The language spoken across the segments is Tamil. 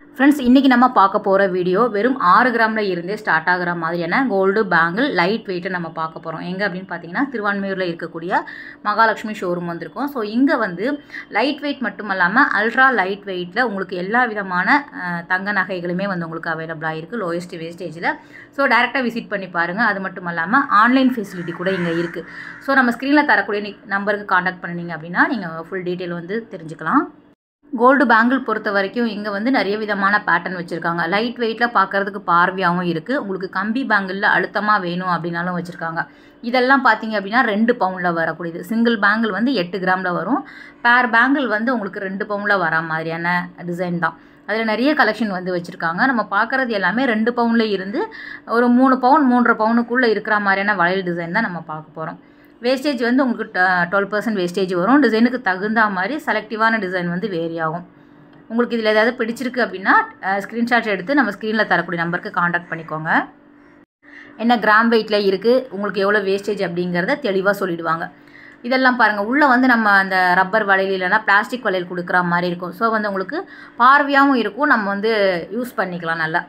ஃப்ரெண்ட்ஸ், இன்றைக்கி நம்ம பார்க்க போகிற வீடியோ வெறும் 6 கிராமில் இருந்தே ஸ்டார்ட் ஆகிற மாதிரியான கோல்டு பேங்கிள் லைட் வெயிட்டை நம்ம பார்க்க போகிறோம். எங்கே அப்படின்னு பார்த்தீங்கன்னா, திருவான்மையூரில் இருக்கக்கூடிய மகாலட்சுமி ஷோரூம் வந்திருக்கோம். ஸோ இங்கே வந்து லைட் வெயிட் மட்டும் இல்லாமல் அல்ட்ரா லைட் வெயிட்டில் உங்களுக்கு எல்லா விதமான தங்க நகைகளுமே வந்து உங்களுக்கு அவைலபிளாக இருக்குது லோயஸ்ட் வேஸ்டேஜில். ஸோ டேரெக்டாக விசிட் பண்ணி பாருங்கள். அது மட்டும் இல்லாமல் ஆன்லைன் ஃபெசிலிட்டி கூட இங்கே இருக்குது. ஸோ நம்ம ஸ்க்ரீனில் தரக்கூடிய நம்பருக்கு காண்டாக்ட் பண்ணிங்க அப்படின்னா நீங்கள் ஃபுல் டீட்டெயில் வந்து தெரிஞ்சுக்கலாம். கோல்டு பேங்கிள் பொறுத்த வரைக்கும் இங்கே வந்து நிறைய விதமான பேட்டர்ன் வச்சுருக்காங்க. லைட் வெயிட்டில் பார்க்குறதுக்கு பார்வையாகவும் இருக்குது. உங்களுக்கு கம்பி பேங்கிளில் அழுத்தமாக வேணும் அப்படின்னாலும் வச்சுருக்காங்க. இதெல்லாம் பார்த்தீங்க அப்படின்னா 2 பவுனில் வரக்கூடியது. சிங்கிள் பேங்கிள் வந்து 8 கிராமில் வரும். பேர் பேங்கிள் வந்து உங்களுக்கு 2 பவுனில் வர மாதிரியான டிசைன் தான். அதில் நிறைய கலெக்ஷன் வந்து வச்சுருக்காங்க. நம்ம பார்க்குறது எல்லாமே 2 பவுனில் இருந்து ஒரு 3 பவுன் 3.5 பவுனுக்குள்ளே இருக்கிற மாதிரியான வளையல் டிசைன் தான் நம்ம பார்க்க போகிறோம். வேஸ்டேஜ் வந்து உங்களுக்கு 12% வேஸ்டேஜ் வரும். டிசைனுக்கு தகுந்த மாதிரி செலக்டிவான டிசைன் வந்து வேரி ஆகும். உங்களுக்கு இதில் ஏதாவது பிடிச்சிருக்கு அப்படின்னா ஸ்க்ரீன்ஷாட் எடுத்து நம்ம ஸ்க்ரீனில் தரக்கூடிய நம்பருக்கு காண்டாக்ட் பண்ணிக்கோங்க. என்ன கிராம் வெயிட்டில் இருக்குது, உங்களுக்கு எவ்வளோ வேஸ்டேஜ் அப்படிங்கிறத தெளிவாக சொல்லிடுவாங்க. இதெல்லாம் பாருங்கள், உள்ளே வந்து நம்ம அந்த ரப்பர் வளையல் இல்லைனா பிளாஸ்டிக் வளையல் கொடுக்குற மாதிரி இருக்கும். ஸோ வந்து உங்களுக்கு பார்வையாகவும் இருக்கும். நம்ம வந்து யூஸ் பண்ணிக்கலாம். நல்லா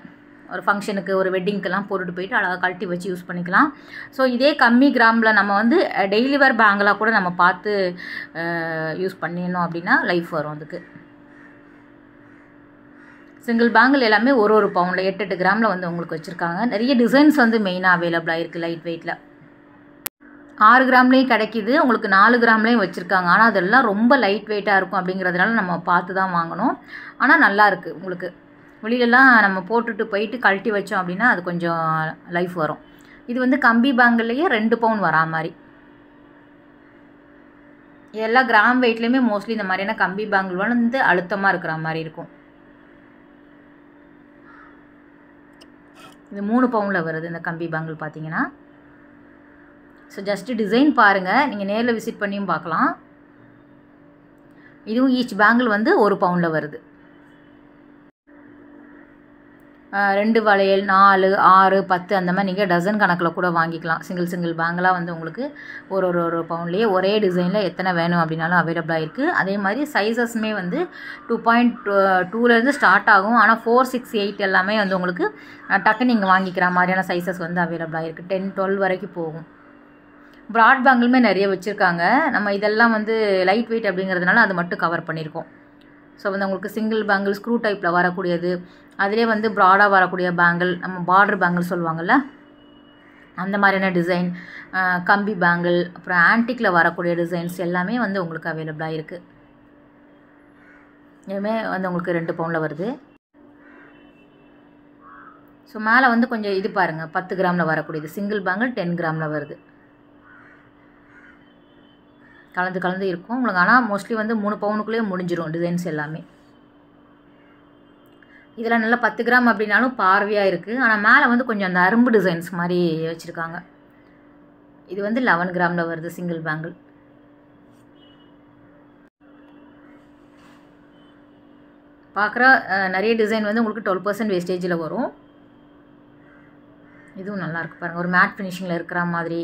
ஒரு ஃபங்க்ஷனுக்கு ஒரு வெட்டிங்க்கெல்லாம் போட்டுட்டு போயிட்டு அழகாக கழட்டி வச்சு யூஸ் பண்ணிக்கலாம். ஸோ இதே கம்மி கிராமில் நம்ம வந்து டெய்லி வேர் பேங்கிளாக கூட நம்ம பார்த்து யூஸ் பண்ணிடணும் அப்படின்னா லைஃப் வரும். அதுக்கு சிங்கிள் பேங்கிள் எல்லாமே ஒரு பவுனில் 8 கிராமில் வந்து உங்களுக்கு வச்சுருக்காங்க. நிறைய டிசைன்ஸ் வந்து மெயினாக அவைலபிளாக இருக்குது லைட் வெயிட்டில். 6 கிராம்லேயும் கிடைக்கிது, உங்களுக்கு 4 கிராம்லேயும் வச்சுருக்காங்க. ஆனால் அதெல்லாம் ரொம்ப லைட் வெயிட்டாக இருக்கும். அப்படிங்கிறதுனால நம்ம பார்த்து தான் வாங்கணும். ஆனால் நல்லாயிருக்கு. உங்களுக்கு வெளியிலலாம் நம்ம போட்டுட்டு போயிட்டு கழட்டி வச்சோம் அப்படின்னா அது கொஞ்சம் லைஃப் வரும். இது வந்து கம்பி பேங்கிள்லேயே 2 பவுன் வரா மாதிரி. எல்லா கிராம் வெயிட்லேயுமே மோஸ்ட்லி இந்த மாதிரியான கம்பி பேங்கிள் வந்து அழுத்தமாக இருக்கிற மாதிரி இருக்கும். இது 3 பவுனில் வருது இந்த கம்பி பேங்கிள் பார்த்தீங்கன்னா. ஸோ ஜஸ்ட்டு டிசைன் பாருங்கள், நீங்கள் நேரில் விசிட் பண்ணியும் பார்க்கலாம். இதுவும் ஈச் பேங்கிள் வந்து 1 பவுனில் வருது. 2 வளையல் 4, 6, 10 அந்த மாதிரி நீங்கள் டசன் கணக்கில் கூட வாங்கிக்கலாம். சிங்கிள் பேங்கிளாக வந்து உங்களுக்கு ஒரு பவுன்லேயே ஒரே டிசைனில் எத்தனை வேணும் அப்படின்னாலும் அவைலபிளாக இருக்குது. அதே மாதிரி சைஸஸ்மே வந்து 2.2லேருந்து ஸ்டார்ட் ஆகும். ஆனால் 4, 6, 8 எல்லாமே வந்து உங்களுக்கு டக்கு நீங்கள் வாங்கிக்கிற மாதிரியான சைஸஸ் வந்து அவைலபிளாக இருக்குது. 10, 12 வரைக்கும் போகும். ப்ராட் பேங்கிளுமே நிறைய வச்சுருக்காங்க. நம்ம இதெல்லாம் வந்து லைட் வெயிட் அப்படிங்கிறதுனால அது மட்டும் கவர் பண்ணியிருக்கோம். ஸோ வந்து உங்களுக்கு சிங்கிள் பேங்கிள் ஸ்க்ரூ டைப்பில் வரக்கூடியது, அதிலே வந்து ப்ராடாக வரக்கூடிய பேங்கிள், நம்ம பார்டர் பேங்கிள் சொல்லுவாங்கள்ல அந்த மாதிரியான டிசைன், கம்பி பேங்கிள், அப்புறம் ஆன்டிக்கில் வரக்கூடிய டிசைன்ஸ் எல்லாமே வந்து உங்களுக்கு அவைலபிளாக இருக்குது. இதுவுமே வந்து உங்களுக்கு 2 பவுனில் வருது. ஸோ மேலே வந்து கொஞ்சம் இது பாருங்கள், 10 கிராமில் வரக்கூடியது. சிங்கிள் பேங்கிள் 10 கிராமில் வருது. கலந்து இருக்கும் உங்களுக்கு. ஆனால் மோஸ்ட்லி வந்து 3 பவுனுக்குள்ளேயே முடிஞ்சிடும் டிசைன்ஸ் எல்லாமே. இதில் நல்லா 10 கிராம் அப்படின்னாலும் பார்வையாக இருக்குது. ஆனால் மேலே வந்து கொஞ்சம் அந்த அரும்பு டிசைன்ஸ் மாதிரி வச்சுருக்காங்க. இது வந்து 11 கிராமில் வருது சிங்கிள் பேங்கிள். பார்க்குற நிறைய டிசைன் வந்து உங்களுக்கு 12% வேஸ்டேஜில் வரும். இதுவும் நல்லாயிருக்கு பாருங்கள், ஒரு மேட் ஃபினிஷிங்கில் இருக்கிற மாதிரி.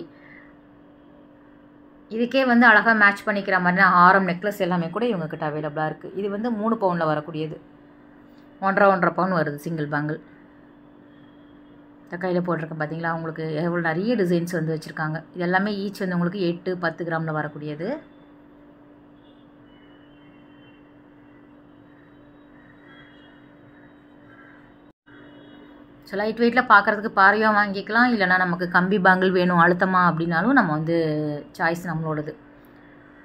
இதுக்கே வந்து அழகாக மேட்ச் பண்ணிக்கிற மாதிரி ஆரம் நெக்லஸ் எல்லாமே கூட இவங்கக்கிட்ட அவைலபிளாக இருக்குது. இது வந்து 3 பவுனில் வரக்கூடியது. 1.5 பவுன் வருது சிங்கிள் பேங்கிள். இந்த கையில் போட்டிருக்கேன் பார்த்தீங்களா, உங்களுக்கு எவ்வளோ நிறைய டிசைன்ஸ் வந்து வச்சுருக்காங்க. இது எல்லாமே ஈச் வந்து உங்களுக்கு 8, 10 கிராமில் வரக்கூடியது. ஸோ லைட் வெயிட்டில் பார்க்குறதுக்கு பார்வையாக வாங்கிக்கலாம். இல்லைனா நமக்கு கம்பி பேங்கிள் வேணும் அழுத்தமாக அப்படின்னாலும் நம்ம வந்து சாய்ஸ் நம்மளோடது.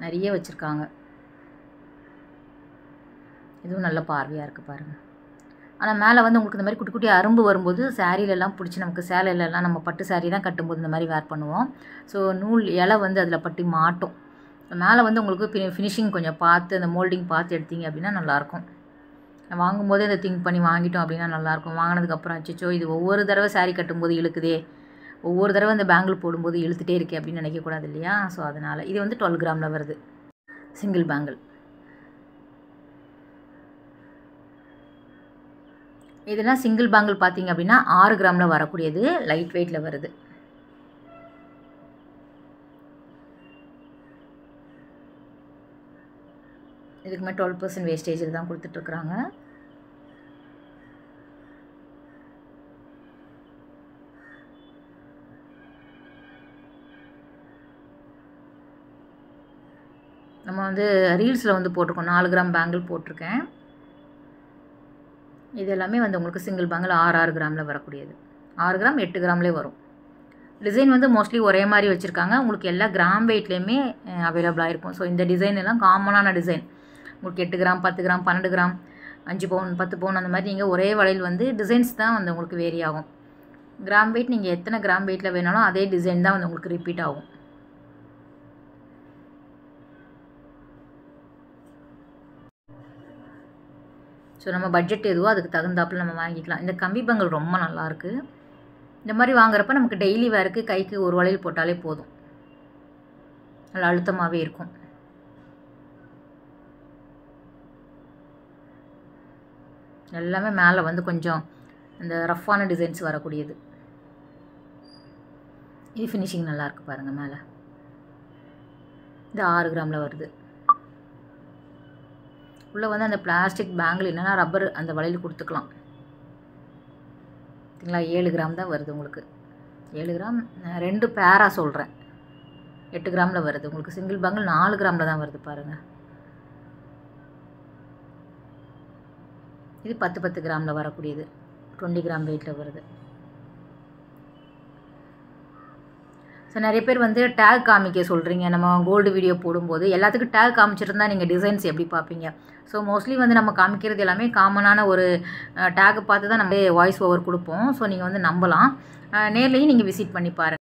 நிறைய வச்சுருக்காங்க. இதுவும் நல்ல பார்வையாக இருக்குது பாருங்கள். ஆனால் மேலே வந்து உங்களுக்கு இந்த மாதிரி குட்டி குட்டி அரும்பு வரும்போது சாரீலெல்லாம் பிடிச்சி, நமக்கு சேலையிலலாம் நம்ம பட்டு சாரீ தான் கட்டும்போது இந்த மாதிரி வேர் பண்ணுவோம். ஸோ நூல் இலை வந்து அதில் பட்டி மாட்டும். மேலே வந்து உங்களுக்கு ஃபினிஷிங் கொஞ்சம் பார்த்து, அந்த மோல்டிங் பார்த்து எடுத்தீங்க அப்படின்னா நல்லாயிருக்கும். வாங்கும்போதே இதை திங்க் பண்ணி வாங்கிட்டோம் அப்படின்னா நல்லாயிருக்கும். வாங்கினதுக்கப்புறம் அச்சோ இது ஒவ்வொரு தடவை சாரீ கட்டும்போது இழுக்குதே, ஒவ்வொரு தடவை இந்த பேங்கிள் போடும்போது இழுத்துட்டே இருக்கே அப்படின்னு நினைக்கக்கூடாது இல்லையா. ஸோ அதனால் இது வந்து 12 கிராமில் வருது சிங்கிள் பேங்கிள். இதெல்லாம் சிங்கிள் பேங்கிள் பார்த்தீங்க அப்படின்னா 6 கிராமில் வரக்கூடியது, லைட் வெயிட்டில் வருது. இதுக்குமே 12% வேஸ்டேஜில் தான் கொடுத்துட்ருக்குறாங்க. நம்ம வந்து ரீல்ஸில் வந்து போட்டிருக்கோம். 4 கிராம் பேங்கிள் போட்டிருக்கேன். இது எல்லாமே வந்து உங்களுக்கு சிங்கிள் பேங்கிள் 6 கிராமில் வரக்கூடியது. 6 கிராம் 8 கிராம்லேயே வரும். டிசைன் வந்து மோஸ்ட்லி ஒரே மாதிரி வச்சுருக்காங்க. உங்களுக்கு எல்லா கிராம் வெயிட்லேயுமே அவைலபிளாக இருக்கும். ஸோ இந்த டிசைன் எல்லாம் காமனான டிசைன். உங்களுக்கு 8 கிராம் 10 கிராம் 12 கிராம் 5 பவுன் 10 பவுன் அந்த மாதிரி நீங்கள் ஒரே வளையல் வந்து டிசைன்ஸ் தான் வந்து உங்களுக்கு வேரி ஆகும். கிராம் வெயிட் நீங்கள் எத்தனை கிராம் வெயிட்டில் வேணாலும் அதே டிசைன் தான் வந்து உங்களுக்கு ரிப்பீட் ஆகும். ஸோ நம்ம பட்ஜெட் எதுவோ அதுக்கு தகுந்தாப்பில் நம்ம வாங்கிக்கலாம். இந்த கம்பி பங்கல் ரொம்ப நல்லாயிருக்கு. இந்த மாதிரி வாங்குறப்ப நமக்கு டெய்லி வேருக்கு கைக்கு ஒரு வளையல் போட்டாலே போதும். நல்லா அழுத்தமாகவே இருக்கும். எல்லாமே மேலே வந்து கொஞ்சம் இந்த ரஃப்பான டிசைன்ஸ் வரக்கூடியது. இது ஃபினிஷிங் நல்லாயிருக்கு பாருங்கள். மேலே இது 6 கிராமில் வருது. உள்ளே வந்து அந்த பிளாஸ்டிக் பேங்கிள் என்னென்னா ரப்பர் அந்த வளையல் கொடுத்துக்கலாம். சரிங்களா? 7 கிராம் தான் வருது உங்களுக்கு. 7 கிராம் 2 பேரா சொல்கிறேன். 8 கிராமில் வருது உங்களுக்கு. சிங்கிள் பேங்கிள் 4 கிராமில் தான் வருது பாருங்கள். இது 10 கிராமில் வரக்கூடியது. 20 கிராம் வெயிட்டில் வருது. ஸோ நிறைய பேர் வந்து டேக் காமிக்க சொல்கிறீங்க. நம்ம கோல்டு வீடியோ போடும்போது எல்லாத்துக்கும் டேக் காமிச்சிருந்தா நீங்கள் டிசைன்ஸ் எப்படி பார்ப்பீங்க? ஸோ மோஸ்ட்லி வந்து நம்ம காமிக்கிறது எல்லாமே காமனான ஒரு டேக் பார்த்து தான் நம்ம வாய்ஸ் ஓவர் கொடுப்போம். ஸோ நீங்கள் வந்து நம்பலாம். நேர்லேயும் நீங்கள் விசிட் பண்ணி பாருங்கள்.